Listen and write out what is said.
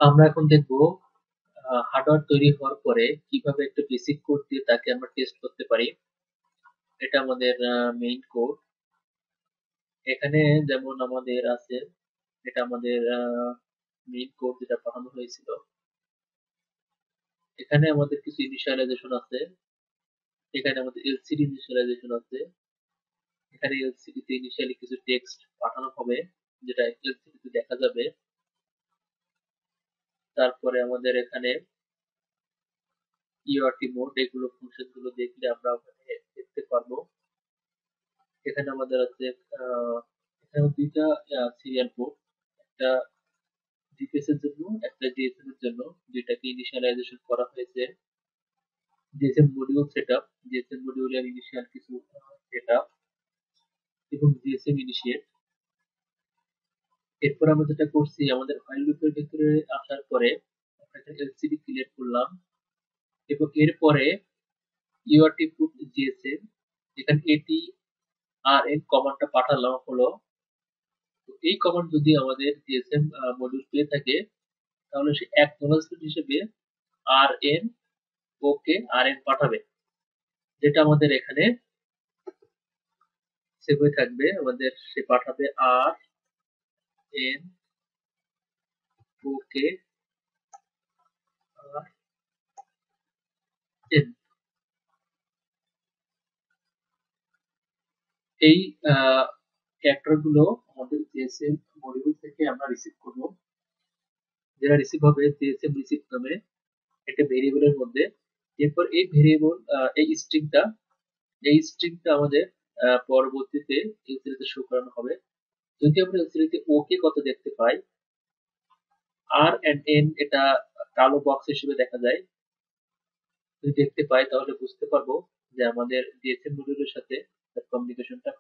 আমরা এখন দেখব হার্ডওয়্যার তৈরি হওয়ার পরে কিভাবে একটা বেসিক কোড দিয়ে তাকে আমরা টেস্ট করতে পারি। এটা আমাদের মেইন কোড। এখানে যেমন আমাদের আছে, এটা আমাদের মেইন কোড যেটা পাঠানো হয়েছিল। এখানে আমাদের কিছু ইনিশিয়ালাইজেশন আছে, এখানে আমাদের এলসিডি ইনিশিয়ালাইজেশন আছে, এখানে এলসিডি তে ইনিশিয়ালি কিছু টেক্সট পাঠানো হবে যেটা এলসিডি তে দেখা যাবে। তারপরে আমাদের এখানে ইউআরটি মোড, এগুলো ফাংশন গুলো দেখলে আমরা ওখানে দেখতে পারবো। এখানে আমাদের আছে এখানে দুইটা সিরিয়াল পোর্ট, একটা জিপিএস এর জন্য, একটা জিএসএম এর জন্য, দুইটাকে ইনিশিয়ালাইজেশন করা হয়েছে। জিএসএম মডিউল সেটআপ, জিএসএম মডিউলের ইনিশিয়াল কিছু সেটআপ এবং জিএসএম ইনিশিয়েট। এরপর আমরা যেটা করছি, আমাদের ফাইল লুপের ভিতরে আসার পরে আমরা একটা এলসিডি ক্রিয়েট করলাম এবং এরপরে ইউআরটি পুট জিএসএম, এখানে এটি আর এন কমান্ডটা পাঠালাম হলো। তো এই কমান্ড যদি আমাদের জিএসএম মডিউল পেয়ে থাকে তাহলে সে অ্যাকনলেজমেন্ট হিসেবে আর এন ওকে আর এন পাঠাবে, যেটা আমাদের এখানে সেভ হয়ে থাকবে। আমাদের সে পাঠাবে আর এন ওকে আর এন। এই ক্যারেক্টার গুলো আমাদের জিএসএম মডিউল থেকে আমরা রিসিভ করব, যেটা রিসিভ হবে জিএসএম রিসিভ নামে একটা ভেরিয়েবলের মধ্যে। এরপর এই ভেরিয়েবল, এই স্ট্রিংটা আমাদের পরবর্তীতে এলসিডি শো করানো হবে। যদি আমরা এলসিডি ওকে কত দেখতে পাই, আর এন্ড এন এটা কালো বক্স হিসেবে দেখা যায়, যদি দেখতে পাই তাহলে বুঝতে পারবো যে আমাদের জিএসএম মডিউলের সাথে কমিউনিকেশনটা